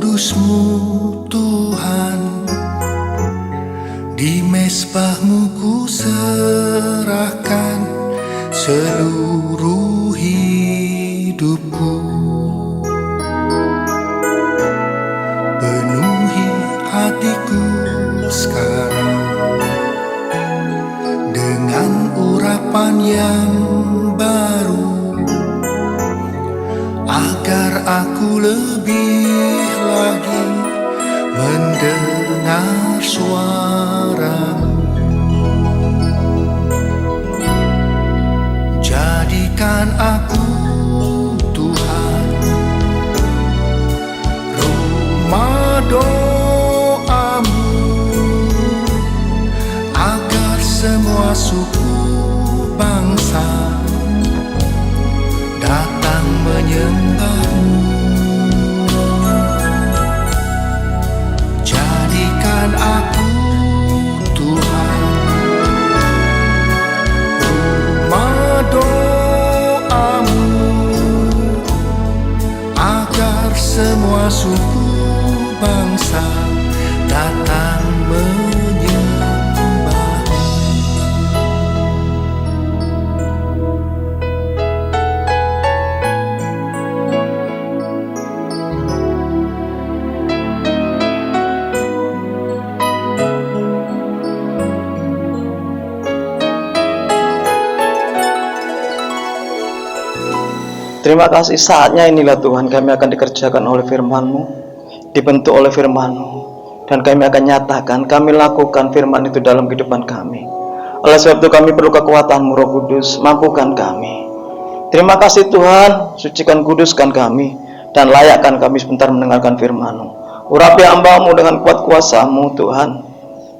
kudus-Mu Tuhan, di mezbah-Mu ku serahkan seluruh hidupku. Penuhi hatiku sekarang dengan urapan yang baru, agar aku lebih lagi mendengar suara-Mu. Jadikan aku Tuhan rumah doa-Mu, agar semua suku bangsa datang menyembah-Mu. Jadikan aku Tuhan rumah doa-Mu, agar semua suku bangsa datang menyembah-Mu. Terima kasih, saatnya inilah Tuhan kami akan dikerjakan oleh firman-Mu, dibentuk oleh firman-Mu, dan kami akan nyatakan, kami lakukan firman itu dalam kehidupan kami. Oleh sebab itu kami perlu kekuatan-Mu Roh Kudus, mampukan kami. Terima kasih Tuhan, sucikan kuduskan kami, dan layakkan kami sebentar mendengarkan firman-Mu. Urapi hamba-Mu dengan kuat kuasa-Mu Tuhan.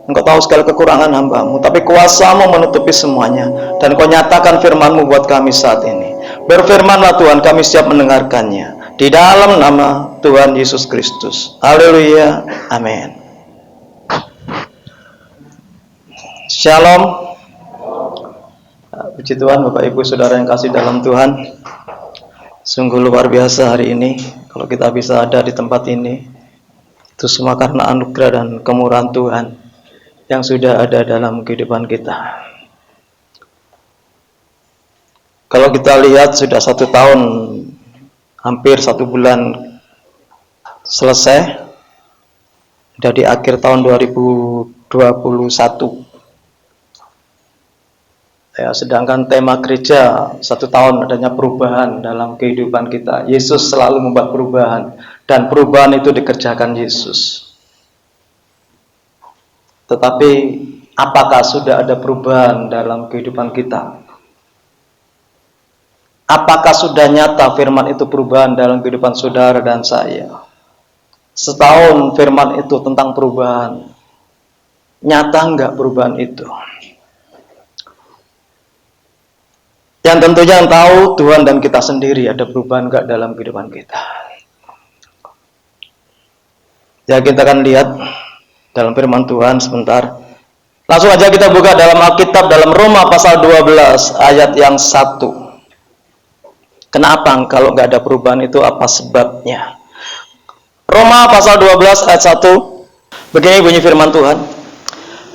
Engkau tahu segala kekurangan hamba-Mu, tapi kuasa-Mu menutupi semuanya, dan Kau nyatakan firman-Mu buat kami saat ini. Berfirmanlah Tuhan, kami siap mendengarkannya. Di dalam nama Tuhan Yesus Kristus. Haleluya. Amin. Shalom. Puji Tuhan, Bapak Ibu Saudara yang kasih dalam Tuhan. Sungguh luar biasa hari ini kalau kita bisa ada di tempat ini. Itu semua karena anugerah dan kemurahan Tuhan yang sudah ada dalam kehidupan kita. Kalau kita lihat sudah 1 tahun, hampir 1 bulan selesai, dari akhir tahun 2021. Ya, sedangkan tema gereja 1 tahun adanya perubahan dalam kehidupan kita. Yesus selalu membuat perubahan, dan perubahan itu dikerjakan Yesus. Tetapi apakah sudah ada perubahan dalam kehidupan kita? Apakah sudah nyata firman itu perubahan dalam kehidupan saudara dan saya? Setahun firman itu tentang perubahan. Nyata enggak perubahan itu? Yang tentunya yang tahu Tuhan dan kita sendiri, ada perubahan enggak dalam kehidupan kita. Ya, kita akan lihat dalam firman Tuhan sebentar. Langsung aja kita buka dalam Alkitab, dalam Roma pasal 12 ayat yang 1. Kenapa kalau nggak ada perubahan itu, apa sebabnya? Roma pasal 12 ayat 1. Begini bunyi firman Tuhan.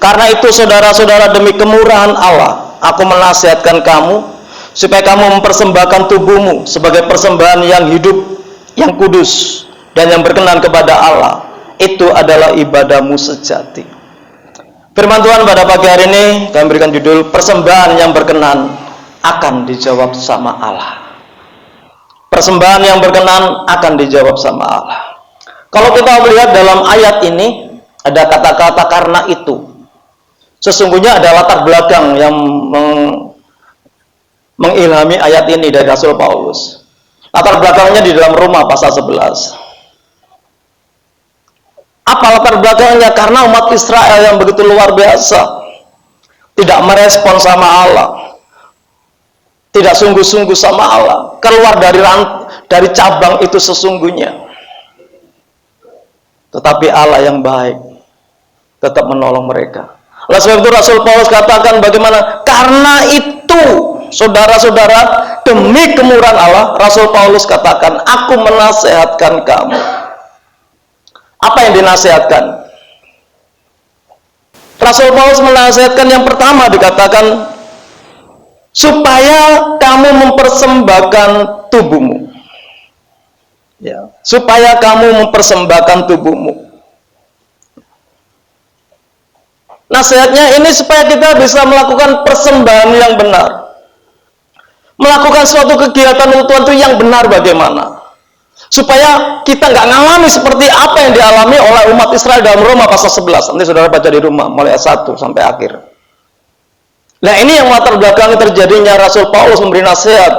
Karena itu saudara-saudara, demi kemurahan Allah, aku menasihatkan kamu supaya kamu mempersembahkan tubuhmu sebagai persembahan yang hidup, yang kudus, dan yang berkenan kepada Allah. Itu adalah ibadahmu sejati. Firman Tuhan pada pagi hari ini kami berikan judul persembahan yang berkenan akan dijawab sama Allah. Persembahan yang berkenan akan dijawab sama Allah. Kalau kita melihat dalam ayat ini, ada kata-kata karena itu. Sesungguhnya ada latar belakang yang mengilhami ayat ini dari Rasul Paulus. Latar belakangnya di dalam Roma pasal 11. Apa latar belakangnya? Karena umat Israel yang begitu luar biasa, tidak merespon sama Allah, tidak sungguh-sungguh sama Allah, keluar dari cabang itu sesungguhnya. Tetapi Allah yang baik tetap menolong mereka. Oleh sebab itu Rasul Paulus katakan bagaimana? Karena itu, saudara-saudara, demi kemurahan Allah, Rasul Paulus katakan, aku menasehatkan kamu. Apa yang dinasihatkan? Rasul Paulus menasihatkan yang pertama dikatakan supaya kamu mempersembahkan tubuhmu. Ya, supaya kamu mempersembahkan tubuhmu. Nasihatnya ini supaya kita bisa melakukan persembahan yang benar. Melakukan suatu kegiatan untuk Tuhan itu yang benar bagaimana? Supaya kita nggak ngalami seperti apa yang dialami oleh umat Israel dalam Roma pasal 11. Nanti saudara baca di rumah mulai ayat 1 sampai akhir. Nah, ini yang latar belakang terjadinya Rasul Paulus memberi nasihat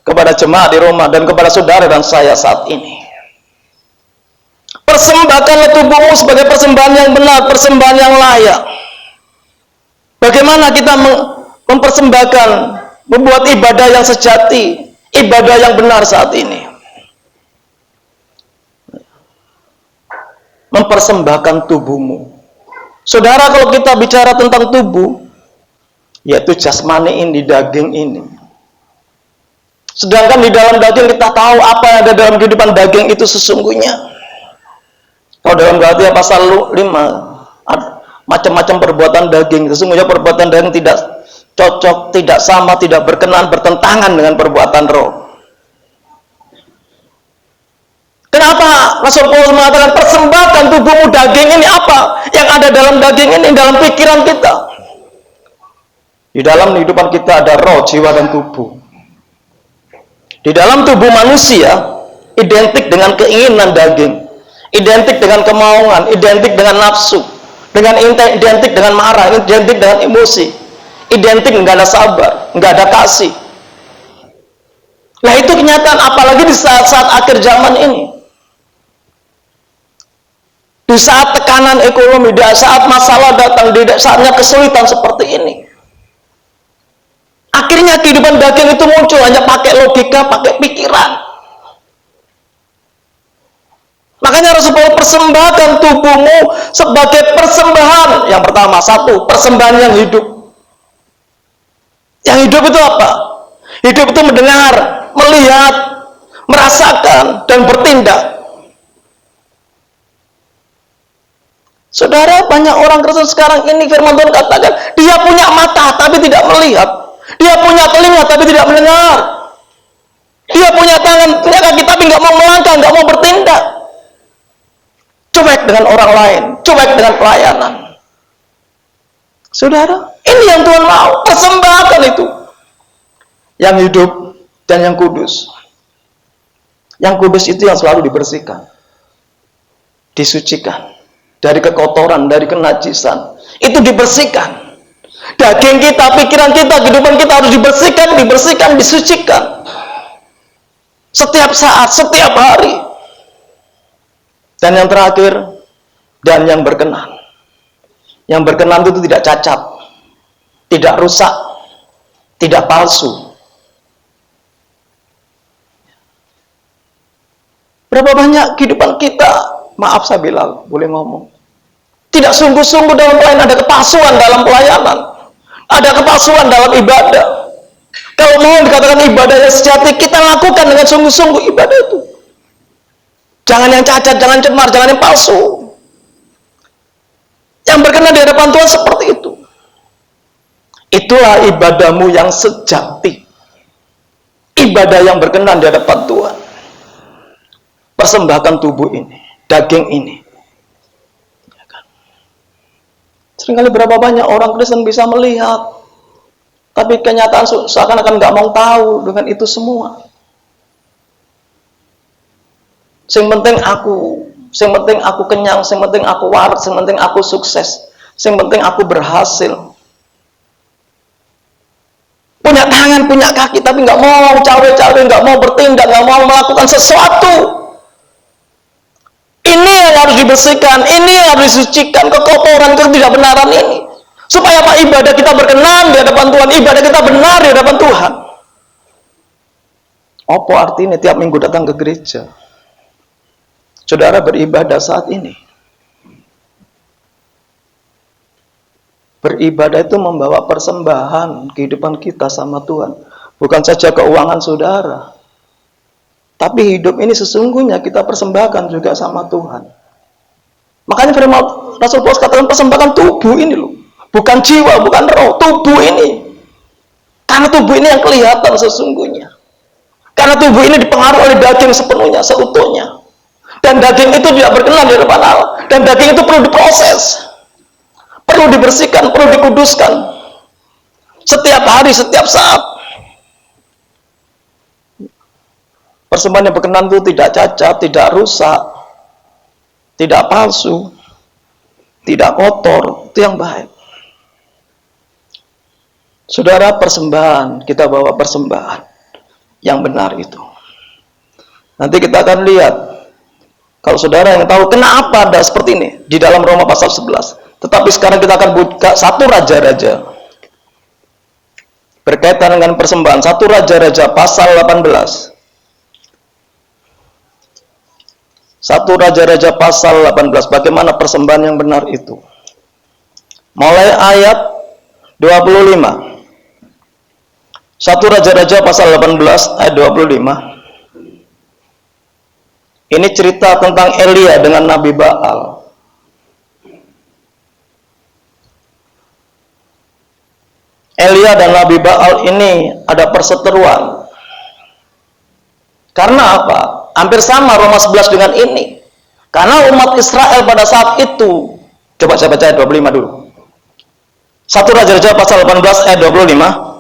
kepada jemaat di Roma dan kepada saudara dan saya saat ini. Persembahkanlah tubuhmu sebagai persembahan yang benar, persembahan yang layak. Bagaimana kita mempersembahkan, membuat ibadah yang sejati, ibadah yang benar saat ini? Mempersembahkan tubuhmu. Saudara, kalau kita bicara tentang tubuh, yaitu jasmani ini, daging ini. Sedangkan di dalam daging kita tahu apa yang ada dalam kehidupan daging itu sesungguhnya. Kalau dalam Galatia pasal 5, macam-macam perbuatan daging. Sesungguhnya perbuatan daging tidak cocok, tidak sama, tidak berkenan, bertentangan dengan perbuatan roh. Kenapa Rasul Paulus mengatakan persembahkan tubuhmu? Daging ini apa? Yang ada dalam daging ini, dalam pikiran kita. Di dalam kehidupan kita ada roh, jiwa, dan tubuh. Di dalam tubuh manusia identik dengan keinginan daging, identik dengan kemauan, identik dengan nafsu, identik dengan marah, identik dengan emosi, identik nggak ada sabar, nggak ada kasih. Nah, itu kenyataan apalagi di saat-saat akhir zaman ini. Di saat tekanan ekonomi, di saat masalah datang, di saatnya kesulitan seperti ini. Akhirnya kehidupan daging itu muncul hanya pakai logika, pakai pikiran. Makanya Rasul Paulus persembahkan tubuhmu sebagai persembahan. Yang pertama, satu, persembahan yang hidup. Yang hidup itu apa? Hidup itu mendengar, melihat, merasakan, dan bertindak. Saudara, banyak orang Kristen sekarang ini firman Tuhan katakan, dia punya mata tapi tidak melihat. Dia punya telinga tapi tidak mendengar. Dia punya tangan, punya kaki tapi nggak mau melangkah, nggak mau bertindak. Cuek dengan orang lain, cuek dengan pelayanan. Saudara, ini yang Tuhan mau, persembahkan itu. Yang hidup dan yang kudus. Yang kudus itu yang selalu dibersihkan, disucikan dari kekotoran, dari kenajisan. Itu dibersihkan. Daging kita, pikiran kita, kehidupan kita harus dibersihkan, disucikan. Setiap saat, setiap hari. Dan yang terakhir, dan yang berkenan. Yang berkenan itu tidak cacat, tidak rusak, tidak palsu. Berapa banyak kehidupan kita, maaf saya bilang, boleh ngomong, tidak sungguh-sungguh dalam pelayanan, ada kepalsuan dalam pelayanan, ada kepalsuan dalam ibadah. Kalau mau dikatakan ibadah yang sejati, kita lakukan dengan sungguh-sungguh ibadah itu. Jangan yang cacat, jangan cemar, jangan yang palsu. Yang berkenan di hadapan Tuhan seperti itu. Itulah ibadahmu yang sejati. Ibadah yang berkenan di hadapan Tuhan. Persembahkan tubuh ini, daging ini. Seringkali berapa banyak orang Kristen bisa melihat, tapi kenyataan seakan-akan nggak mau tahu dengan itu semua. Yang penting aku kenyang, yang penting aku waras, yang penting aku sukses, yang penting aku berhasil. Punya tangan, punya kaki, tapi nggak mau cawe-cawe, nggak mau bertindak, nggak mau melakukan sesuatu. Ini yang harus dibersihkan, ini yang harus disucikan, kekotoran, ketidakbenaran ini. Supaya apa? Ibadah kita berkenan di hadapan Tuhan, ibadah kita benar di hadapan Tuhan. Apa artinya tiap minggu datang ke gereja? Saudara beribadah saat ini. Beribadah itu membawa persembahan kehidupan kita sama Tuhan. Bukan saja keuangan saudara. Tapi hidup ini sesungguhnya kita persembahkan juga sama Tuhan. Makanya firman Rasul Paulus katakan persembahkan tubuh ini loh, bukan jiwa, bukan roh, tubuh ini. Karena tubuh ini yang kelihatan sesungguhnya. Karena tubuh ini dipengaruhi oleh daging sepenuhnya, seutuhnya. Dan daging itu tidak berkenan di hadapan Allah. Dan daging itu perlu diproses, perlu dibersihkan, perlu dikuduskan. Setiap hari, setiap saat. Persembahan yang berkenan itu tidak cacat, tidak rusak, tidak palsu, tidak kotor. Itu yang baik. Saudara, persembahan, kita bawa persembahan yang benar itu. Nanti kita akan lihat, kalau saudara yang tahu kenapa ada seperti ini di dalam Roma pasal 11. Tetapi sekarang kita akan buka satu raja-raja berkaitan dengan persembahan. Satu raja-raja pasal 18. Satu raja-raja pasal 18. Bagaimana persembahan yang benar itu? Mulai ayat 25. Satu raja-raja pasal 18 ayat 25. Ini cerita tentang Elia dengan Nabi Baal. Elia dan Nabi Baal ini ada perseteruan. Karena apa? Hampir sama Roma 11 dengan ini. Karena umat Israel pada saat itu, coba saya baca ayat 25 dulu. Satu Raja-Raja pasal 18 ayat 25.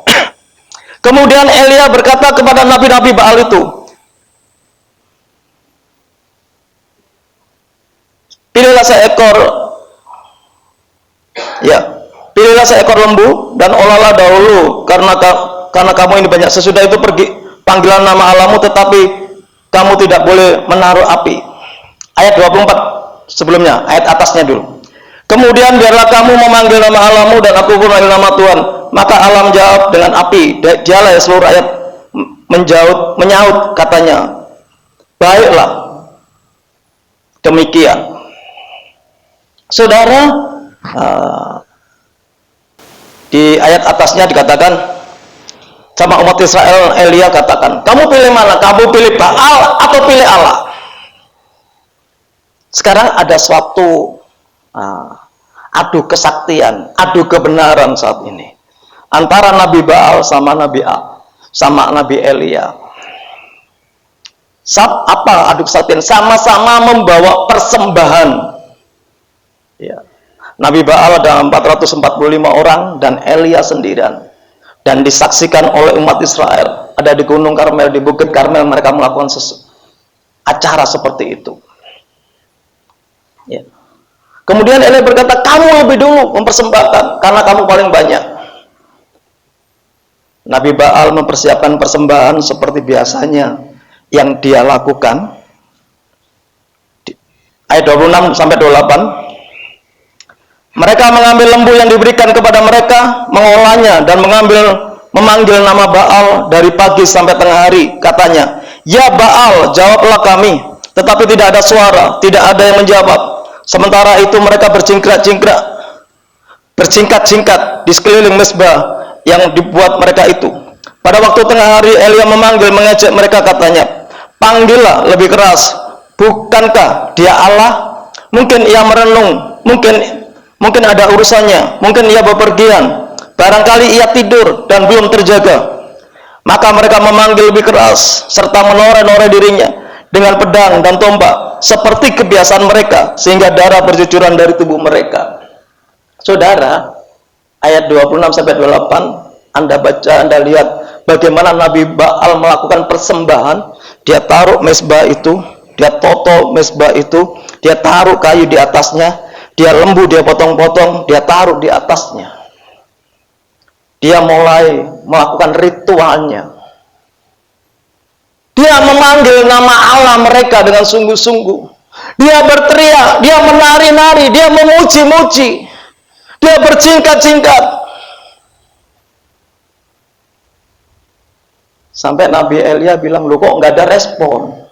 Kemudian Elia berkata kepada nabi-nabi Baal itu, pilihlah seekor lembu dan olahlah dahulu karena kamu ini banyak. Sesudah itu pergi panggilan nama Allahmu, tetapi kamu tidak boleh menaruh api. Ayat 24 sebelumnya, ayat atasnya dulu. Kemudian biarlah kamu memanggil nama Allahmu dan aku pun memanggil nama Tuhan. Maka Allah menjawab dengan api. Dialah seluruh rakyat menyaut katanya, baiklah. Demikian. Saudara, di ayat atasnya dikatakan sama umat Israel, Elia katakan, kamu pilih mana? Kamu pilih Baal atau pilih Allah? Sekarang ada suatu adu kesaktian, adu kebenaran saat ini antara Nabi Baal sama Nabi Elia. Apa adu kesaktian? Sama-sama membawa persembahan. Ya. Nabi Baal ada 445 orang dan Elia sendirian. Dan disaksikan oleh umat Israel. Ada di Gunung Karmel, di Bukit Karmel mereka melakukan acara seperti itu. Ya. Kemudian Elia berkata, kamu lebih dulu mempersembahkan karena kamu paling banyak. Nabi Baal mempersiapkan persembahan seperti biasanya yang dia lakukan. Ayat 26 sampai 28. Mereka mengambil lembu yang diberikan kepada mereka, mengolahnya dan memanggil nama Baal dari pagi sampai tengah hari. Katanya, ya Baal, jawablah kami. Tetapi tidak ada suara, tidak ada yang menjawab. Sementara itu mereka bercingkat-cingkat di sekeliling mezbah yang dibuat mereka itu. Pada waktu tengah hari Elia mengejek mereka, katanya, panggillah lebih keras. Bukankah dia Allah? Mungkin ia merenung, mungkin ada urusannya, mungkin ia bepergian, barangkali ia tidur dan belum terjaga. Maka mereka memanggil lebih keras serta menoreh-noreh dirinya dengan pedang dan tombak seperti kebiasaan mereka, sehingga darah bercucuran dari tubuh mereka. Saudara, ayat 26 sampai 28 Anda baca, Anda lihat bagaimana Nabi Baal melakukan persembahan. Dia taruh mezbah itu, dia toto mezbah itu, dia taruh kayu di atasnya, dia lembu dia potong-potong, dia taruh di atasnya. Dia mulai melakukan ritualnya. Dia memanggil nama Allah mereka dengan sungguh-sungguh. Dia berteriak, dia menari-nari, dia memuji-muji, dia bercingkat-cingkat. Sampai Nabi Elia bilang, loh kok nggak ada respon?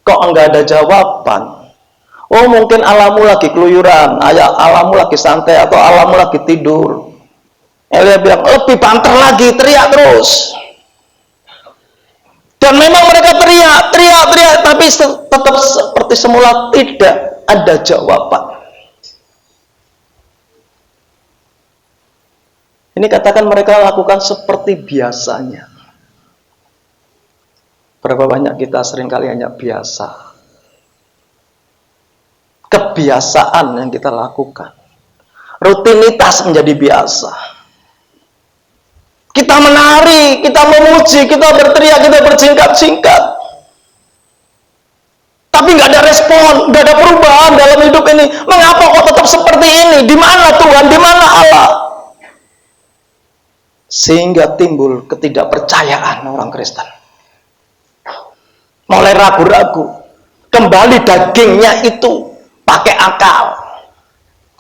Kok nggak ada jawaban? Oh mungkin Allahmu lagi keluyuran, Allahmu lagi santai, atau Allahmu lagi tidur. Elia bilang, lebih banter lagi, teriak terus. Dan memang mereka teriak, tapi tetap seperti semula tidak ada jawaban. Ini katakan mereka lakukan seperti biasanya. Berapa banyak kita seringkali hanya biasa. Kebiasaan yang kita lakukan. Rutinitas menjadi biasa. Kita menari, kita memuji, kita berteriak, kita berjingkat-jingkat. Tapi nggak ada respon, nggak ada perubahan dalam hidup ini. Mengapa kok tetap seperti ini? Di mana Tuhan? Di mana Allah? Sehingga timbul ketidakpercayaan orang Kristen. Mulai ragu-ragu. Kembali dagingnya itu pakai akal.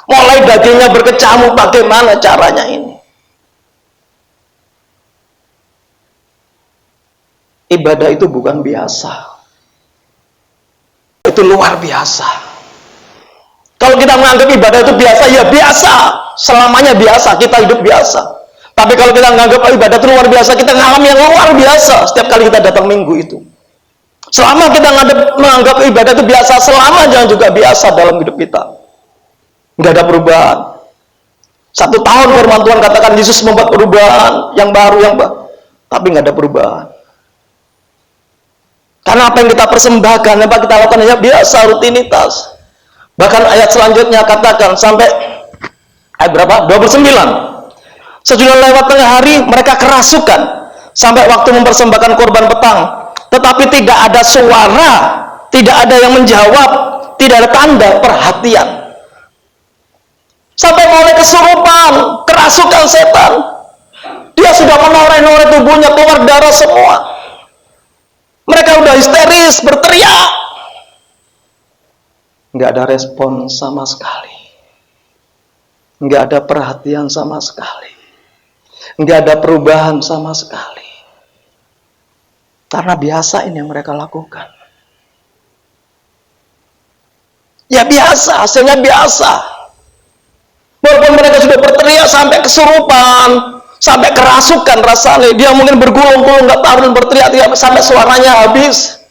Mulai dagingnya berkecamuk, bagaimana caranya ini? Ibadah itu bukan biasa. Itu luar biasa. Kalau kita menganggap ibadah itu biasa, ya biasa. Selamanya biasa, kita hidup biasa. Tapi kalau kita menganggap ibadah itu luar biasa, kita mengalami yang luar biasa setiap kali kita datang minggu itu. Selama kita menganggap ibadah itu biasa, selamanya juga biasa dalam hidup kita. Nggak ada perubahan. 1 tahun firman Tuhan katakan Yesus membuat perubahan yang baru, tapi nggak ada perubahan. Karena apa yang kita persembahkan, apa yang kita lakukan hanya biasa, rutinitas. Bahkan ayat selanjutnya katakan sampai ayat berapa? 29. Sesudah lewat tengah hari, mereka kerasukan sampai waktu mempersembahkan korban petang. Tetapi tidak ada suara, tidak ada yang menjawab, tidak ada tanda perhatian. Sampai mulai kesurupan, kerasukan setan. Dia sudah menoreh-noreh tubuhnya, keluar darah semua. Mereka udah histeris, berteriak. Nggak ada respon sama sekali. Nggak ada perhatian sama sekali. Nggak ada perubahan sama sekali. Karena biasa ini yang mereka lakukan. Ya biasa, hasilnya biasa. Walaupun mereka sudah berteriak sampai kesurupan, sampai kerasukan rasanya, dia mungkin bergulung-gulung, nggak tahu, berteriak sampai suaranya habis.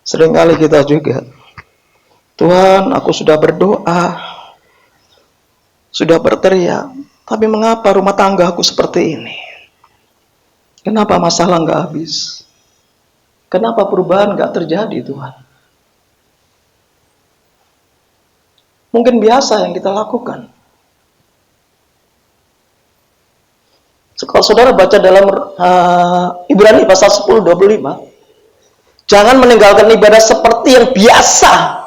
Seringkali kita juga, Tuhan, aku sudah berdoa, sudah berteriak, tapi mengapa rumah tangga aku seperti ini? Kenapa masalah nggak habis? Kenapa perubahan nggak terjadi, Tuhan? Mungkin biasa yang kita lakukan. Kalau saudara baca dalam Ibrani pasal 10:25, jangan meninggalkan ibadah seperti yang biasa.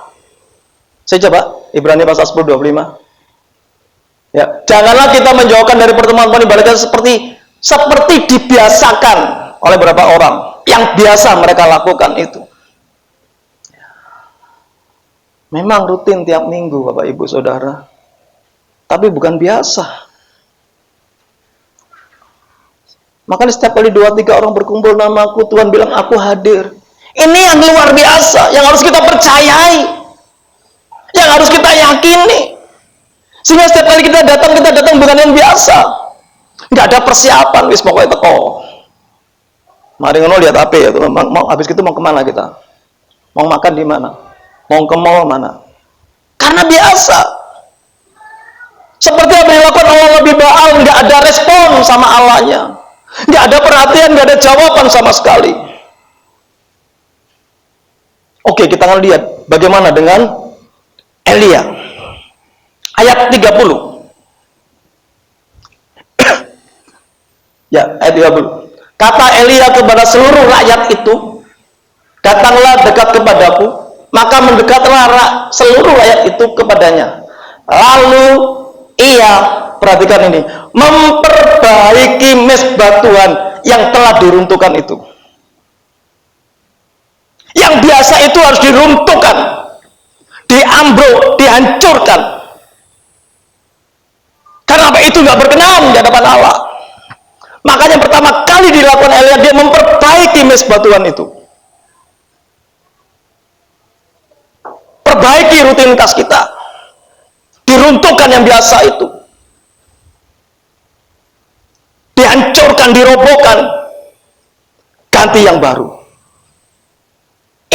Saya coba Ibrani pasal 10:25. Ya, janganlah kita menjauhkan dari pertemuan ibadah seperti dibiasakan oleh beberapa orang yang biasa mereka lakukan itu. Memang rutin tiap minggu, Bapak Ibu Saudara, tapi bukan biasa. Makanya setiap kali 2-3 orang berkumpul namaku, Tuhan bilang aku hadir. Ini yang luar biasa, yang harus kita percayai, yang harus kita yakini. Sehingga setiap kali kita datang bukan yang biasa. Nggak ada persiapan, wis pokoknya teko. Mari ngono lihat apa ya, mau habis itu mau kemana kita? Mau makan di mana? Mau ke mall mana? Karena biasa. Seperti apa yang dilakukan Allah lebih Baal, nggak ada respon sama Allahnya. Nggak ada perhatian, nggak ada jawaban sama sekali. Oke, kita akan lihat bagaimana dengan Elia. Ayat 30. Ya, ayat 30. Kata Elia kepada seluruh rakyat itu, datanglah dekat kepadaku, maka mendekatlah seluruh rakyat itu kepadanya. Lalu ia, perhatikan ini, memperbaiki mezbah Tuhan yang telah diruntuhkan itu. Yang biasa itu harus diruntuhkan, diambruk, dihancurkan. Karena apa? Itu nggak berkenan di hadapan Allah. Makanya pertama kali dilakukan Elia, dia memperbaiki mezbah Tuhan itu. Perbaiki rutinitas kita. Diruntuhkan yang biasa itu. Dihancurkan, dirobohkan. Ganti yang baru.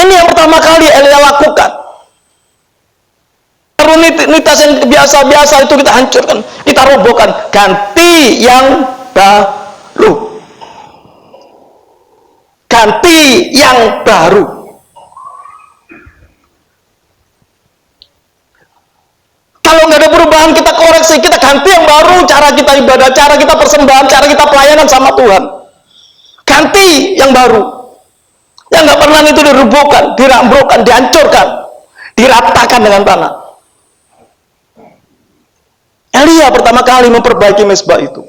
Ini yang pertama kali Elia lakukan. rutinitas yang biasa-biasa itu kita hancurkan, kita robohkan, ganti yang baru. Ganti yang baru. Kalau nggak ada perubahan, kita koreksi, kita ganti yang baru, cara kita ibadah, cara kita persembahan, cara kita pelayanan sama Tuhan. Ganti yang baru. Yang nggak pernah itu dirubuhkan, dirambrokan, dihancurkan, diratakan dengan tanah. Elia pertama kali memperbaiki mezbah itu.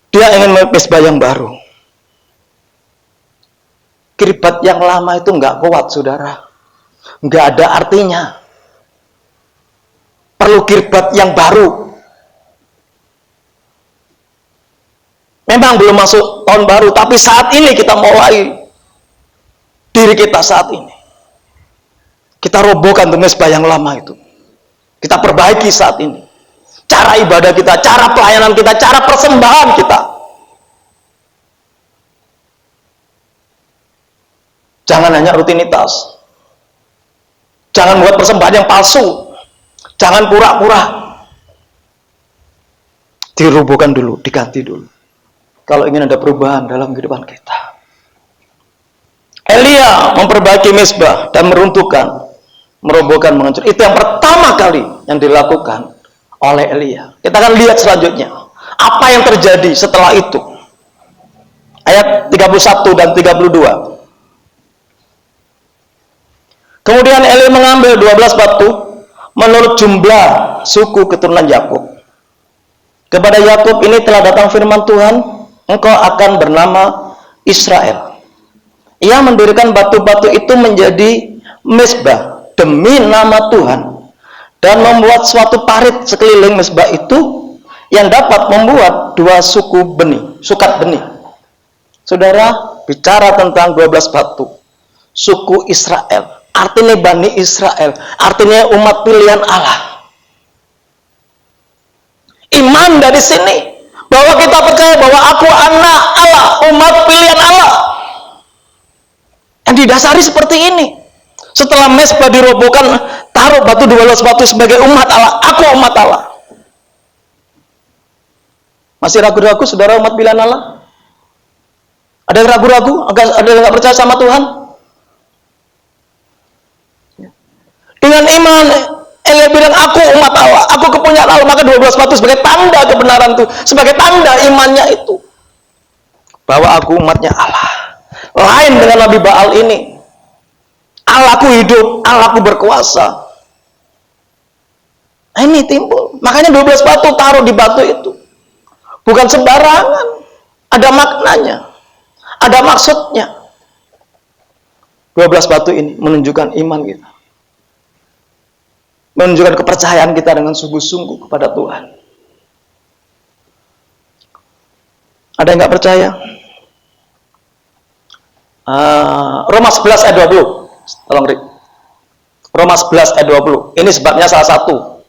Dia ingin mezbah yang baru. Kirbat yang lama itu nggak kuat, saudara. Nggak ada artinya. Perlu kirbat yang baru. Memang belum masuk tahun baru, tapi saat ini kita mulai diri kita saat ini. Kita robohkan tuh mezbah yang lama itu. Kita perbaiki saat ini. Cara ibadah kita, cara pelayanan kita, cara persembahan kita. Jangan hanya rutinitas. Jangan buat persembahan yang palsu. Jangan pura-pura. Dirubuhkan dulu, diganti dulu. Kalau ingin ada perubahan dalam kehidupan kita. Elia memperbaiki mezbah dan meruntuhkan, merobohkan, menghancurkan. Itu yang pertama kali yang dilakukan oleh Elia. Kita akan lihat selanjutnya. Apa yang terjadi setelah itu. Ayat 31 dan 32. Kemudian Elia mengambil 12 batu menurut jumlah suku keturunan Yakub. Kepada Yakub ini telah datang firman Tuhan, engkau akan bernama Israel. Ia mendirikan batu-batu itu menjadi mezbah demi nama Tuhan dan membuat suatu parit sekeliling mezbah itu yang dapat membuat dua sukat benih. Saudara, bicara tentang 12 batu, suku Israel. Artinya Bani Israel, artinya umat pilihan Allah. Iman dari sini, bahwa kita percaya bahwa aku anak Allah, umat pilihan Allah. Yang didasari seperti ini. Setelah mezbah dirobohkan, taruh batu 12 batu sebagai umat Allah. Aku umat Allah. Masih ragu-ragu saudara umat pilihan Allah? Ada yang ragu-ragu? Ada yang nggak percaya sama Tuhan? Dengan iman, Elia bilang, aku umat Allah, aku kepunyaan Allah, maka 12 batu sebagai tanda kebenaran itu, sebagai tanda imannya itu. Bahwa aku umatnya Allah. Lain dengan Nabi Baal ini. Allahku hidup, Allahku berkuasa. Nah, ini timbul. Makanya 12 batu taruh di batu itu. Bukan sembarangan. Ada maknanya. Ada maksudnya. 12 batu ini menunjukkan iman kita. Menunjukkan kepercayaan kita dengan sungguh-sungguh kepada Tuhan. Ada yang nggak percaya? Roma 11 ayat 20. Tolong Rik. Roma 11 ayat 20. Ini sebabnya salah satu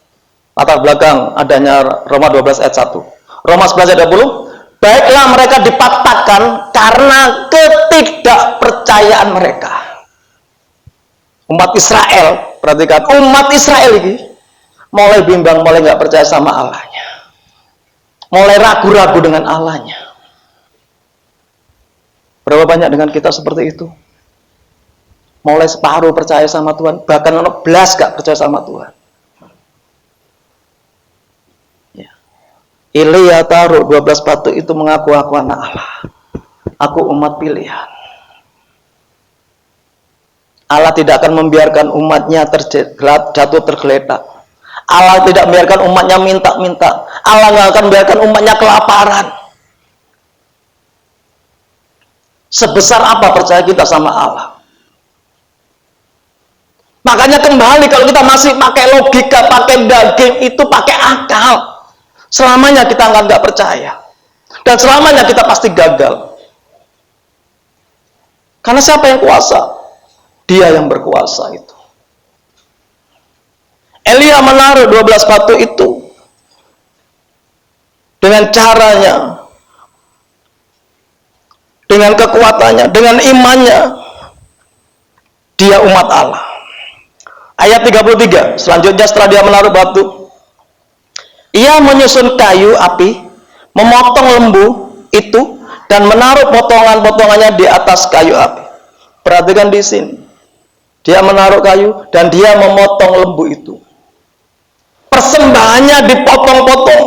latar belakang adanya Roma 12 ayat 1. Roma 11 ayat 20. Baiklah mereka dipatahkan karena ketidakpercayaan mereka. Umat Israel, perhatikan, umat Israel ini mulai bimbang, mulai nggak percaya sama Allahnya, mulai ragu-ragu dengan Allahnya. Berapa banyak dengan kita seperti itu? Mulai separuh percaya sama Tuhan, bahkan 11 nggak percaya sama Tuhan. Ya. Elia taruh 12 batu itu mengaku aku anak Allah, aku umat pilihan. Allah tidak akan membiarkan umatnya jatuh tergeletak. Allah tidak membiarkan umatnya minta-minta. Allah nggak akan membiarkan umatnya kelaparan. Sebesar apa percaya kita sama Allah. Makanya kembali kalau kita masih pakai logika, pakai daging, itu pakai akal. Selamanya kita nggak percaya. Dan selamanya kita pasti gagal. Karena siapa yang kuasa? Dia yang berkuasa itu. Elia menaruh 12 batu itu dengan caranya, dengan kekuatannya, dengan imannya. Dia umat Allah. Ayat 33, selanjutnya setelah dia menaruh batu, ia menyusun kayu api, memotong lembu itu, dan menaruh potongan-potongannya di atas kayu api. Perhatikan di sini. Dia menaruh kayu, dan dia memotong lembu itu. Persembahannya dipotong-potong.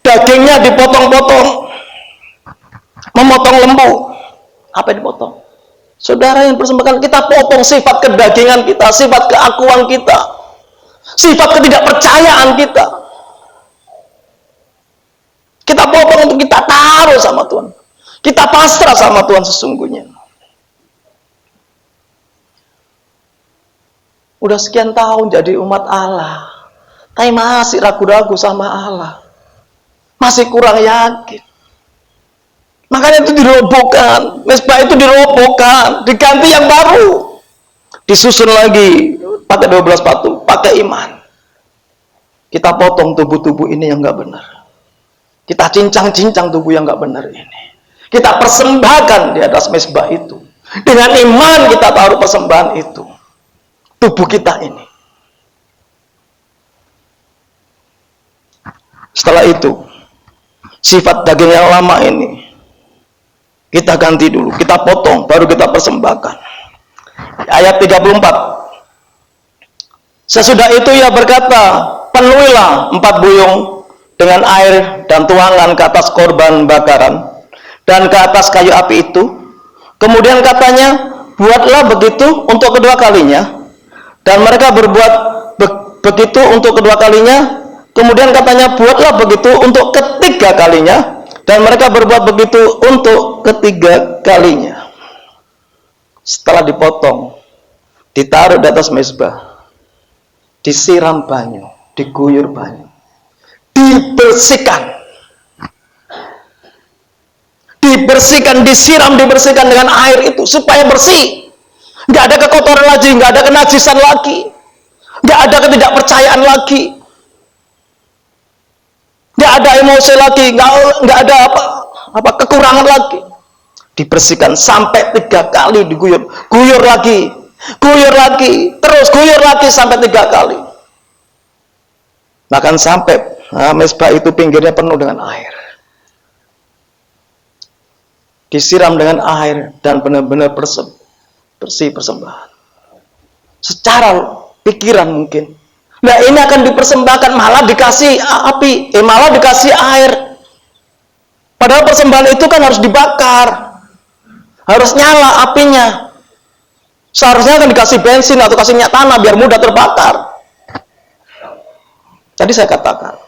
Dagingnya dipotong-potong. Memotong lembu. Apa yang dipotong? Saudara yang persembahkan, kita potong sifat kedagingan kita, sifat keakuan kita, sifat ketidakpercayaan kita. Kita potong untuk kita taruh sama Tuhan. Kita pasrah sama Tuhan sesungguhnya. Udah sekian tahun jadi umat Allah, tapi masih ragu-ragu sama Allah. Masih kurang yakin. Makanya itu dirobohkan, mezbah itu dirobohkan, diganti yang baru, disusun lagi, pakai 12 batu, pakai iman. Kita potong tubuh-tubuh ini yang nggak benar, kita cincang-cincang tubuh yang nggak benar ini, kita persembahkan di atas mezbah itu. Dengan iman kita taruh persembahan itu, tubuh kita ini. Setelah itu, sifat daging yang lama ini kita ganti dulu, kita potong, baru kita persembahkan. Ayat 34. Sesudah itu ia berkata, penuhilah 4 buyung dengan air dan tuangan ke atas korban bakaran dan ke atas kayu api itu. Kemudian katanya, buatlah begitu untuk kedua kalinya. Dan mereka berbuat begitu untuk kedua kalinya. Kemudian katanya, buatlah begitu untuk ketiga kalinya. Dan mereka berbuat begitu untuk ketiga kalinya. Setelah dipotong, ditaruh di atas mezbah, disiram banyu, diguyur banyu, dibersihkan, disiram, dibersihkan dengan air itu supaya bersih. Nggak ada kekotoran lagi, nggak ada kenajisan lagi, nggak ada ketidakpercayaan lagi, nggak ada emosi lagi, nggak ada apa kekurangan lagi. Dibersihkan sampai 3 kali diguyur, guyur lagi, terus guyur lagi sampai 3 kali. Bahkan sampai mezbah itu pinggirnya penuh dengan air. Disiram dengan air dan benar-benar bersih persembahan. Secara pikiran mungkin, nah ini akan dipersembahkan, malah dikasih api, malah dikasih air. Padahal persembahan itu kan harus dibakar, harus nyala apinya. Seharusnya kan dikasih bensin atau kasih minyak tanah biar mudah terbakar. Tadi saya katakan,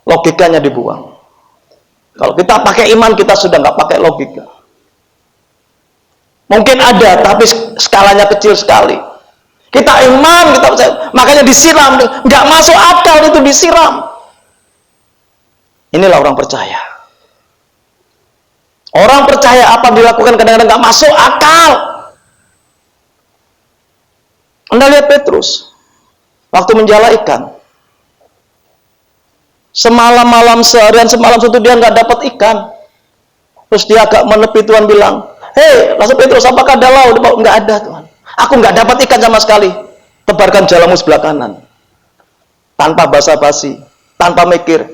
logikanya dibuang. Kalau kita pakai iman, kita sudah nggak pakai logika. Mungkin ada, tapi skalanya kecil sekali. Kita iman, kita percaya, makanya disiram, nggak masuk akal itu disiram. Inilah orang percaya. Orang percaya apa dilakukan kadang-kadang nggak masuk akal. Anda lihat Petrus, waktu menjala ikan, semalam-malam, seharian semalam itu dia nggak dapat ikan. Terus dia agak menepi, Tuhan bilang, hei, langsung Petrus, apakah ada laut? Nggak ada, Tuhan. Aku nggak dapat ikan sama sekali. Tebarkan jalamu sebelah kanan. Tanpa basa-basi, tanpa mikir.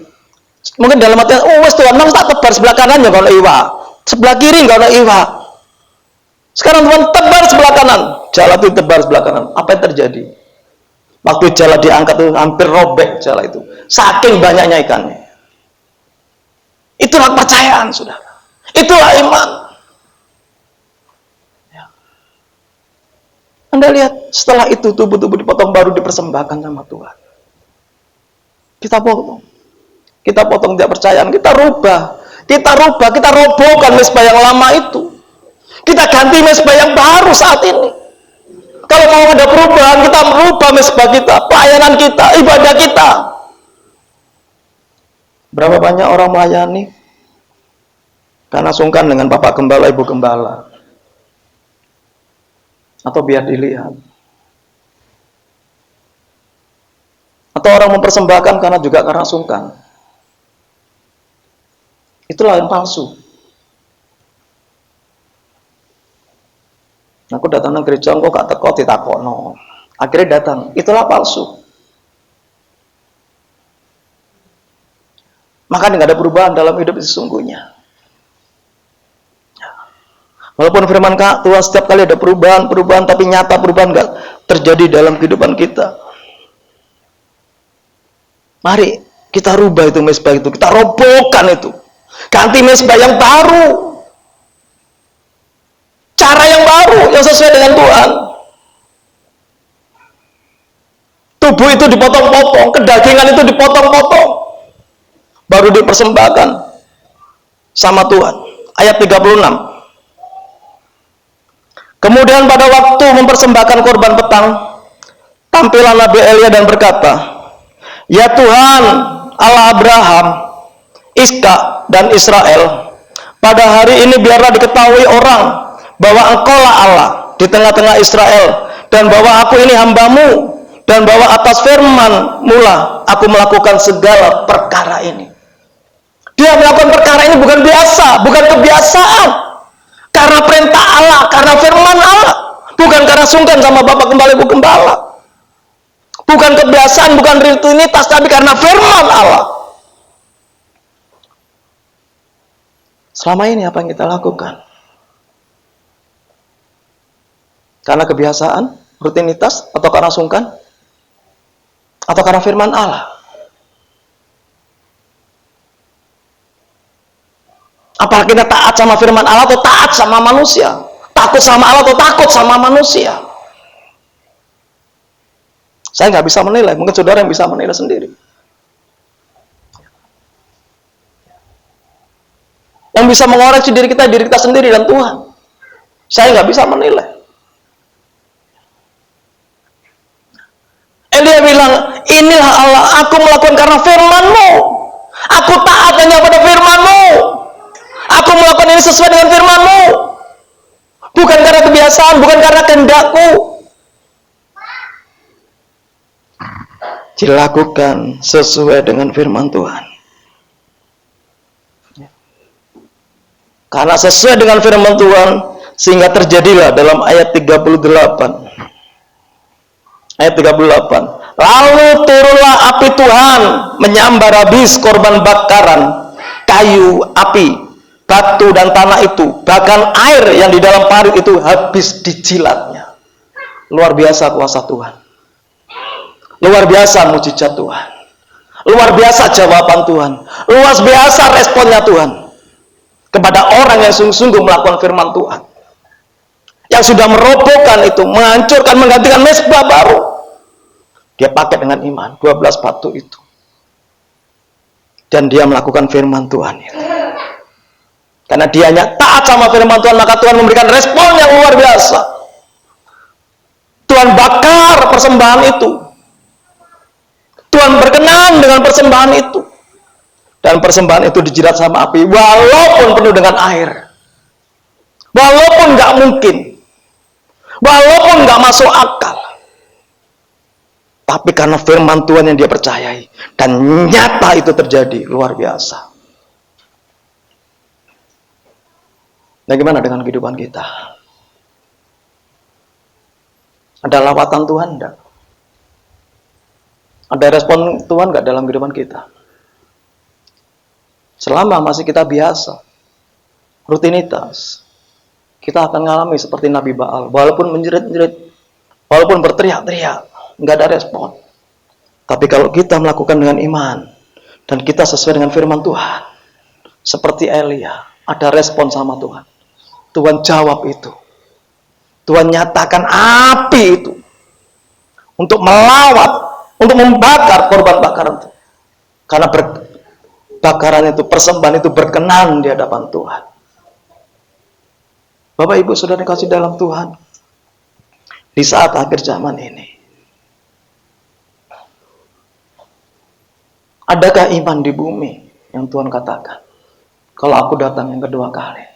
Mungkin dalam hati, oh wes Tuhan, tak tebar sebelah kanannya kalau iwa. Sebelah kiri nggak ada iwa. Sekarang Tuhan tebar sebelah kanan. Jala itu tebar sebelah kanan. Apa yang terjadi? Waktu jala diangkat itu hampir robek jala itu. Saking banyaknya ikannya. Itulah kepercayaan, saudara. Itulah iman. Anda lihat, setelah itu tubuh-tubuh dipotong baru dipersembahkan sama Tuhan. Kita potong tidak percayaan, kita rubah, kita robohkan mezbah yang lama itu. Kita ganti mezbah yang baru saat ini. Kalau mau ada perubahan, kita merubah mezbah kita, pelayanan kita, ibadah kita. Berapa banyak orang melayani karena sungkan dengan bapak gembala, ibu gembala, atau biar dilihat, atau orang mempersembahkan karena sungkan. Itulah yang palsu. Aku datang ke gereja, kok gak teko ditakokno. Akhirnya datang, itulah palsu. Maka nggak ada perubahan dalam hidup sesungguhnya. Walaupun firman Tuhan setiap kali ada perubahan, tapi nyata perubahan nggak terjadi dalam kehidupan kita. Mari kita rubah itu mezbah itu, kita robohkan itu, ganti mezbah yang baru, cara yang baru yang sesuai dengan Tuhan. Tubuh itu dipotong-potong, kedagingan itu dipotong-potong, baru dipersembahkan sama Tuhan. Ayat 36. Kemudian pada waktu mempersembahkan korban petang, tampillah Nabi Elia dan berkata, "Ya Tuhan, Allah Abraham, Iska dan Israel, pada hari ini biarlah diketahui orang bahwa Engkaulah Allah di tengah-tengah Israel, dan bahwa aku ini hamba-Mu, dan bahwa atas firman-Mu lah aku melakukan segala perkara ini." Dia melakukan perkara ini bukan biasa, bukan kebiasaan. Karena perintah Allah, karena firman Allah, bukan karena sungkan sama Bapak Gembala, Ibu Gembala. Bukan kebiasaan, bukan rutinitas, tapi karena firman Allah. Selama ini apa yang kita lakukan? Karena kebiasaan, rutinitas, atau karena sungkan? Atau karena firman Allah? Apakah kita taat sama firman Allah atau taat sama manusia? Takut sama Allah atau takut sama manusia? Saya nggak bisa menilai, mungkin saudara yang bisa menilai sendiri. Yang bisa mengoreksi diri kita sendiri dan Tuhan. Saya nggak bisa menilai. Elia bilang, inilah Allah, aku melakukan karena firman-Mu. Aku taat hanya pada firman-Mu. Aku melakukan ini sesuai dengan firman-Mu. Bukan karena kebiasaan, bukan karena kehendakku. Dilakukan sesuai dengan firman Tuhan. Karena sesuai dengan firman Tuhan, sehingga terjadilah dalam ayat 38. Ayat 38. Lalu turunlah api Tuhan menyambar habis korban bakaran, kayu, api, batu dan tanah itu, bahkan air yang di dalam parit itu habis dijilatnya. Luar biasa kuasa Tuhan. Luar biasa mujizat Tuhan. Luar biasa jawaban Tuhan. Luar biasa responnya Tuhan kepada orang yang sungguh-sungguh melakukan firman Tuhan. Yang sudah merobohkan itu, menghancurkan, menggantikan mezbah baru. Dia pakai dengan iman 12 batu itu. Dan dia melakukan firman Tuhan itu. Karena dia taat sama firman Tuhan, maka Tuhan memberikan respon yang luar biasa. Tuhan bakar persembahan itu. Tuhan berkenan dengan persembahan itu. Dan persembahan itu dijilat sama api, walaupun penuh dengan air. Walaupun nggak mungkin. Walaupun nggak masuk akal. Tapi karena firman Tuhan yang dia percayai. Dan nyata itu terjadi, luar biasa. Bagaimana dengan kehidupan kita? Ada lawatan Tuhan enggak? Ada respon Tuhan enggak dalam kehidupan kita? Selama masih kita biasa, rutinitas, kita akan mengalami seperti Nabi Baal. Walaupun menjerit-jerit, walaupun berteriak-teriak, enggak ada respon. Tapi kalau kita melakukan dengan iman, dan kita sesuai dengan firman Tuhan, seperti Elia, ada respon sama Tuhan. Tuhan jawab itu. Tuhan nyatakan api itu untuk melawat, untuk membakar korban bakaran itu. Karena bakaran itu, persembahan itu berkenan di hadapan Tuhan. Bapak Ibu Saudara kasih dalam Tuhan, di saat akhir zaman ini, adakah iman di bumi yang Tuhan katakan, kalau aku datang yang kedua kali?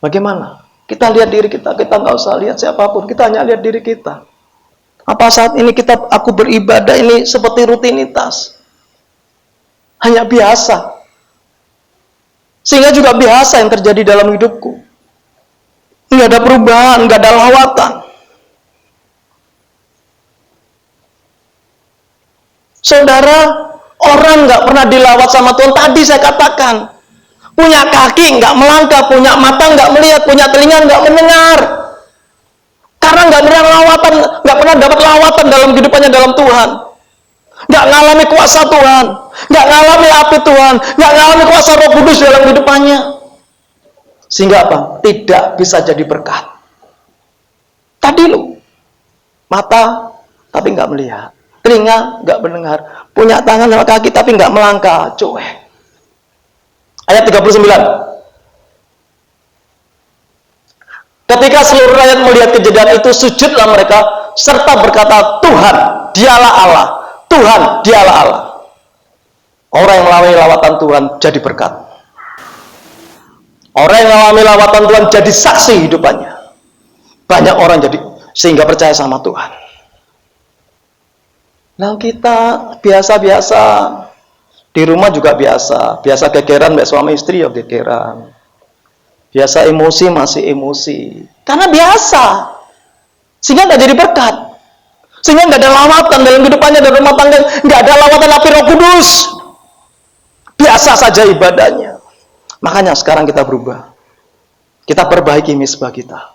Bagaimana? Kita lihat diri kita nggak usah lihat siapapun, kita hanya lihat diri kita. Apa saat ini aku beribadah ini seperti rutinitas? Hanya biasa. Sehingga juga biasa yang terjadi dalam hidupku. Nggak ada perubahan, nggak ada lawatan. Saudara, orang nggak pernah dilawat sama Tuhan, tadi saya katakan, punya kaki nggak melangkah, punya mata nggak melihat, punya telinga nggak mendengar. Karena nggak pernah lawatan, nggak pernah dapat lawatan dalam kehidupannya dalam Tuhan. Nggak ngalami kuasa Tuhan, nggak ngalami api Tuhan, nggak ngalami kuasa Roh Kudus dalam kehidupannya. Sehingga apa? Tidak bisa jadi berkat. Tadi lu mata tapi nggak melihat, telinga nggak mendengar, punya tangan sama kaki tapi nggak melangkah, cuek. Ayat 39. Ketika seluruh rakyat melihat kejadian itu, sujudlah mereka serta berkata, Tuhan, dialah Allah. Tuhan, dialah Allah. Orang yang mengalami lawatan Tuhan jadi berkat. Orang yang mengalami lawatan Tuhan jadi saksi hidupannya. Banyak orang jadi sehingga percaya sama Tuhan. Nah, kita biasa-biasa, di rumah juga biasa gegeran, mbak suami istri ya gegeran, biasa emosi masih emosi, karena biasa, sehingga nggak jadi berkat, sehingga nggak ada lawatan dalam kehidupannya dan rumah tangga, nggak ada lawatan api Roh Kudus, biasa saja ibadahnya. Makanya sekarang kita berubah, kita perbaiki misbah kita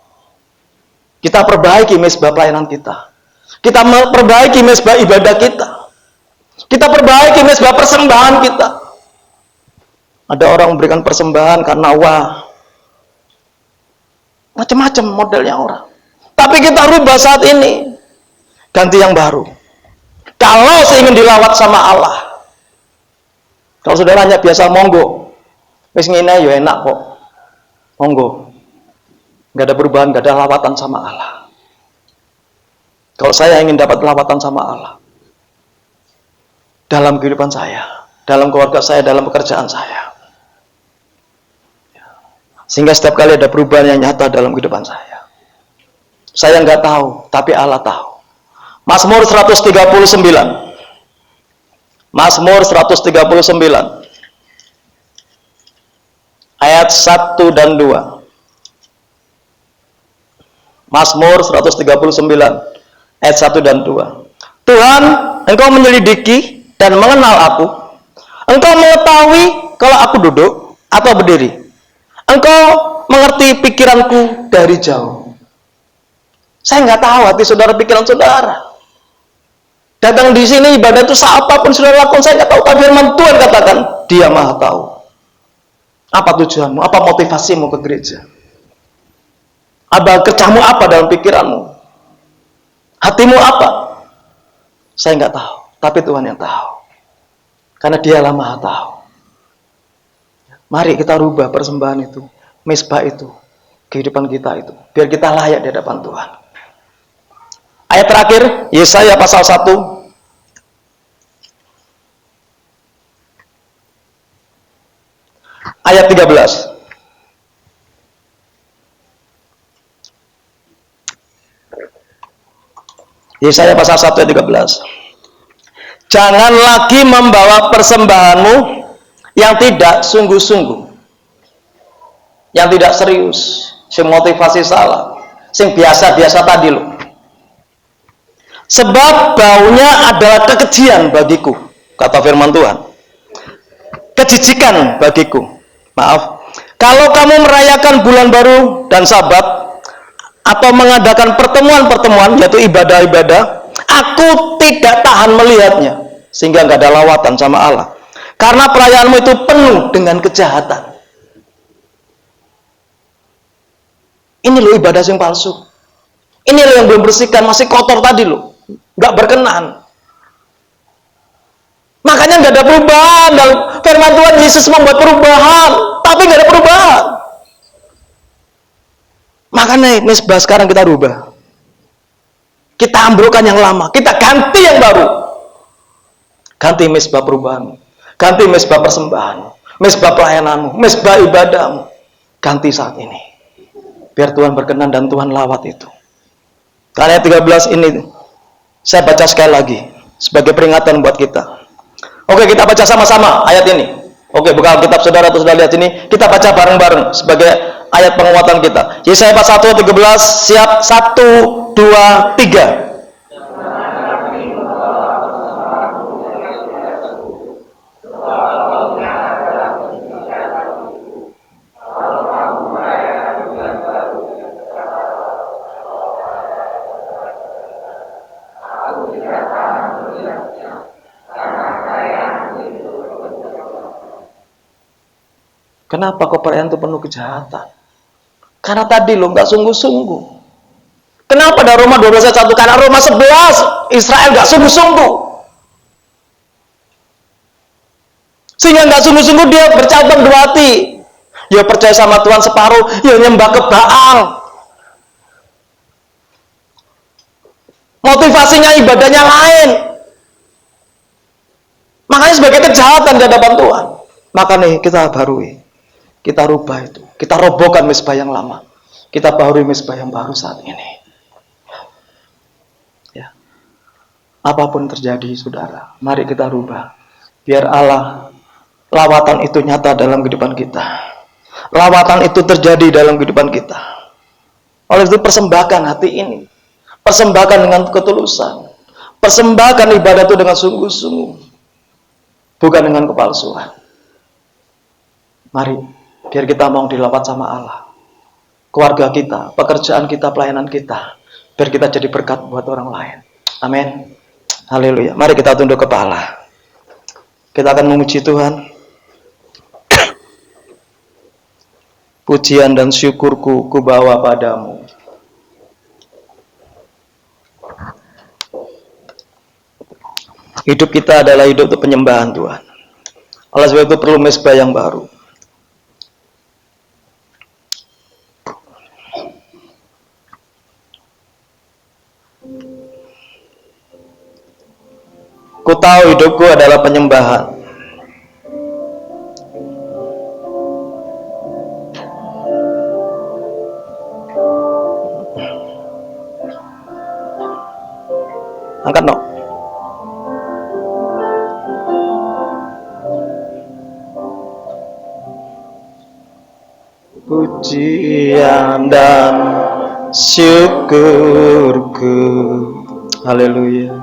perbaiki misbah pelayanan kita perbaiki misbah ibadah kita perbaiki misbah persembahan kita. Ada orang memberikan persembahan karena wah, macam-macam modelnya orang. Tapi kita rubah saat ini, ganti yang baru. Kalau saya ingin dilawat sama Allah, kalau saudara hanya biasa monggo, wis ngene ya enak kok, monggo, nggak ada perubahan, nggak ada lawatan sama Allah. Kalau saya ingin dapat lawatan sama Allah dalam kehidupan saya, dalam keluarga saya, dalam pekerjaan saya, sehingga setiap kali ada perubahan yang nyata dalam kehidupan saya nggak tahu, tapi Allah tahu. Mazmur 139 ayat 1 dan 2. Mazmur 139 ayat 1 dan 2. Tuhan, Engkau menyelidiki dan mengenal aku. Engkau mengetahui kalau aku duduk atau berdiri. Engkau mengerti pikiranku dari jauh. Saya nggak tahu hati saudara, pikiran saudara. Datang di sini ibadah itu apapun saudara lakukan, saya nggak tahu. Tapi firman Tuhan katakan, Dia Maha tahu. Apa tujuanmu? Apa motivasimu ke gereja? Apa kerjamu apa dalam pikiranmu? Hatimu apa? Saya nggak tahu, tapi Tuhan yang tahu. Karena Dialah Maha tahu. Mari kita rubah persembahan itu, misbah itu, kehidupan kita itu, biar kita layak di hadapan Tuhan. Ayat terakhir, Yesaya pasal 1. Ayat 13. Yesaya pasal 1 ayat 13. Jangan lagi membawa persembahanmu yang tidak sungguh-sungguh, yang tidak serius, sing motivasi salah, sing biasa-biasa tadi loh. Sebab baunya adalah kekejian bagiku, kata firman Tuhan. Kejijikan bagiku. Maaf. Kalau kamu merayakan bulan baru dan Sabat, atau mengadakan pertemuan-pertemuan, yaitu ibadah-ibadah, aku tidak tahan melihatnya, sehingga nggak ada lawatan sama Allah. Karena perayaanmu itu penuh dengan kejahatan. Ini loh ibadah yang palsu. Ini loh yang belum bersihkan, masih kotor tadi loh, nggak berkenan. Makanya nggak ada perubahan. Dalam firman Tuhan, Yesus membuat perubahan, tapi nggak ada perubahan. Makanya misbah sekarang kita rubah. Kita ambrukkan yang lama, kita ganti yang baru. Ganti misbah perubahan, ganti misbah persembahan, misbah pelayananmu, misbah ibadahmu. Ganti saat ini. Biar Tuhan berkenan dan Tuhan lawat itu. Karena ayat 13 ini saya baca sekali lagi sebagai peringatan buat kita. Oke, kita baca sama-sama ayat ini. Oke, buka kitab saudara atau sudah lihat ini, kita baca bareng-bareng sebagai ayat penguatan kita. Yesaya pasal 1 ayat 13, siap 1 2 3. Kenapa kok perayaan itu penuh kejahatan? Karena tadi lo nggak sungguh-sungguh. Kenapa ada Roma 12 ayat 1? Karena Roma 11 Israel nggak sungguh-sungguh. Sehingga nggak sungguh-sungguh dia bercabang dua hati. Ya percaya sama Tuhan separuh, ya nyembah ke Baal. Motivasinya ibadahnya lain. Makanya sebagai kejahatan di hadapan Tuhan. Maka nih kita barui. Kita rubah itu. Kita robohkan mezbah yang lama. Kita barui mezbah yang baru saat ini. Ya. Apapun terjadi, saudara, mari kita rubah. Biar Allah, lawatan itu nyata dalam kehidupan kita. Lawatan itu terjadi dalam kehidupan kita. Oleh itu persembahkan hati ini. Persembahkan dengan ketulusan. Persembahkan ibadah itu dengan sungguh-sungguh. Bukan dengan kepalsuan. Mari, biar kita mau dilawat sama Allah. Keluarga kita, pekerjaan kita, pelayanan kita. Biar kita jadi berkat buat orang lain. Amin. Haleluya. Mari kita tunduk kepala. Kita akan memuji Tuhan. Pujian dan syukurku kubawa padamu. Hidup kita adalah hidup untuk penyembahan Tuhan. Oleh sebab itu perlu mezbah yang baru. Ku tahu hidupku adalah penyembahan. Angkat no. Pujian dan syukurku, haleluya,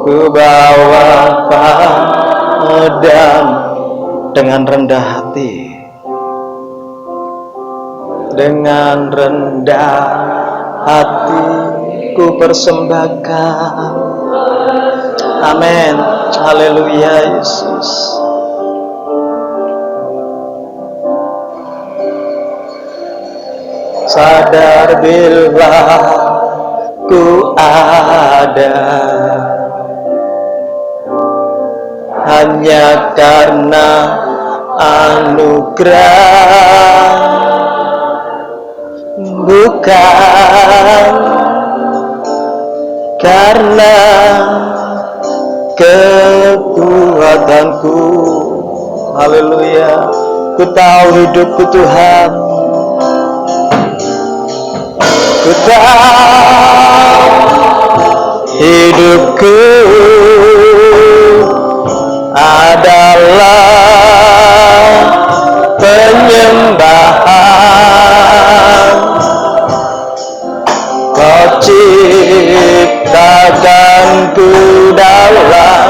ku bawa padamu dengan rendah hati, dengan rendah hati ku persembahkan. Amin, haleluya Yesus. Sadar bila ku ada hanya karena anugerah, bukan karena kekuatanku. Haleluya. Ku tahu hidupku Tuhan. Ku tahu hidupku adalah penyembahan. Kau ciptakanku dalam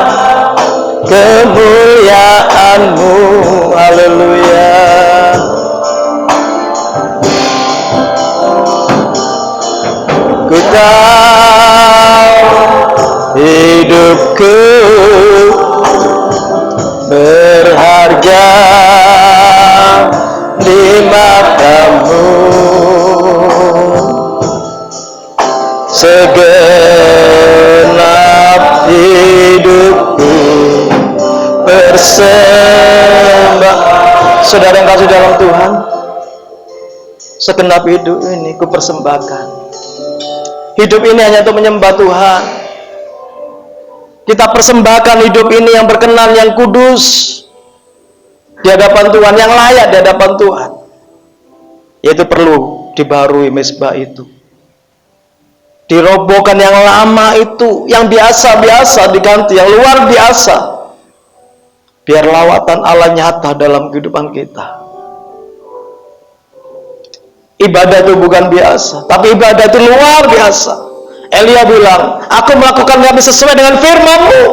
kemuliaan-Mu. Haleluya. Ku tahu hidupku berharga di mata-Mu. Segenap hidupku bersembah. Saudara yang kasih dalam Tuhan, segenap hidup ini ku persembahkan. Hidup ini hanya untuk menyembah Tuhan. Kita persembahkan hidup ini yang berkenan, yang kudus di hadapan Tuhan, yang layak di hadapan Tuhan. Yaitu perlu dibarui mezbah itu. Dirobohkan yang lama itu, yang biasa-biasa diganti yang luar biasa. Biar lawatan Allah nyata dalam kehidupan kita. Ibadah itu bukan biasa, tapi ibadah itu luar biasa. Elia bilang, aku melakukan kami sesuai dengan firman-Mu.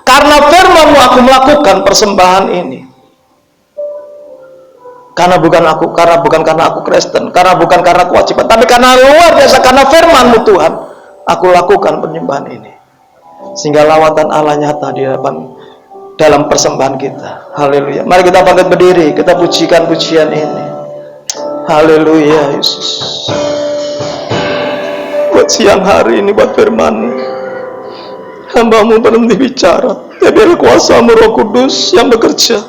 Karena firman-Mu aku melakukan persembahan ini. Karena bukan karena aku Kristen, karena bukan karena kewajiban, tapi karena luar biasa, karena firman-Mu Tuhan, aku lakukan penyembahan ini. Sehingga lawatan Allah nyata di hadapan dalam persembahan kita. Haleluya. Mari kita bangkit berdiri, kita pujikan pujian ini. Haleluya Yesus. Buat siang hari ini, buat firman-Mu, hamba-Mu berhenti bicara. Ya biar kuasa-Mu Roh Kudus yang bekerja,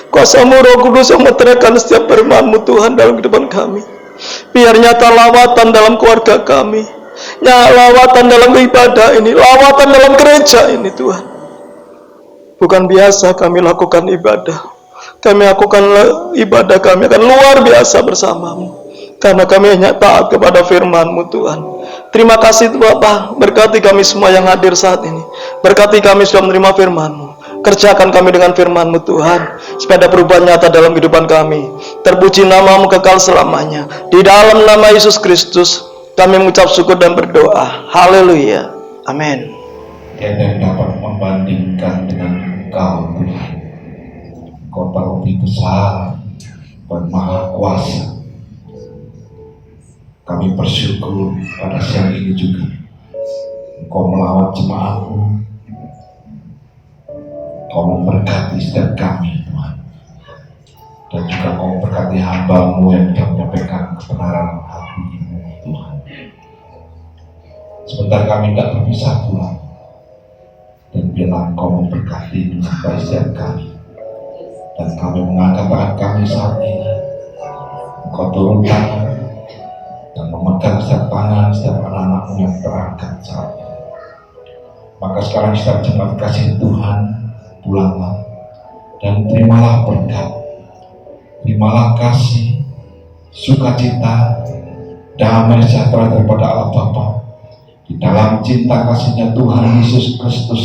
kuasa-Mu Roh Kudus yang meteraikan setiap firman-Mu Tuhan dalam kehidupan kami. Biar nyata lawatan dalam keluarga kami, lawatan dalam ibadah ini, lawatan dalam gereja ini Tuhan. Bukan biasa kami lakukan ibadah, kami lakukan ibadah kami akan luar biasa bersama-Mu, karena kami hanya taat kepada firman-Mu Tuhan. Terima kasih Bapa, berkati kami semua yang hadir saat ini, berkati kami sudah menerima firman-Mu. Kerjakan kami dengan firman-Mu Tuhan, supaya ada perubahan nyata dalam kehidupan kami. Terpuji nama-Mu kekal selamanya. Di dalam nama Yesus Kristus kami mengucap syukur dan berdoa. Haleluya. Amin. Tiada yang dapat membandingkan dengan Engkau Tuhan. Engkau lebih besar dan maha kuasa. Kami bersyukur pada siang ini juga Engkau melawat jemaat-Mu, Kau memberkati setiap kami Tuhan, dan juga Kau memberkati hamba-Mu yang sudah menyampaikan kebenaran hati-Mu Tuhan. Sebentar kami tidak berpisah pulang, dan biarlah Kau memberkati dengan baik setiap kami, dan kami mengangkat tangan kami saat ini. Engkau turun tangan dan memegang setiap tangan setiap anak-anak-Mu yang terangkat saat ini. Maka sekarang setiap jemaat kasih Tuhan, pulanglah dan terimalah berkat, terimalah kasih, sukacita, damai sejahtera daripada Allah Bapa di dalam cinta kasih-Nya Tuhan Yesus Kristus,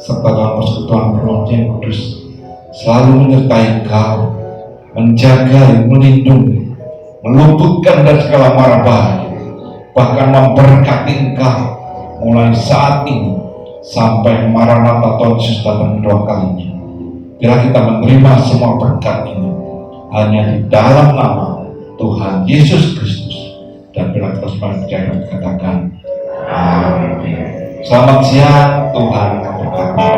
serta dalam persekutuan Roh yang Kudus, selalu menyertai engkau, menjaga, melindungi, meluputkan dari segala mara bahaya, bahkan memberkati engkau mulai saat ini sampai Maranatha Tuhan Yesus datang kedua kalinya. Bila kita menerima semua berkat ini hanya di dalam nama Tuhan Yesus Kristus, dan bila kita semua percaya katakan amin. Selamat siang, Tuhan memberkati.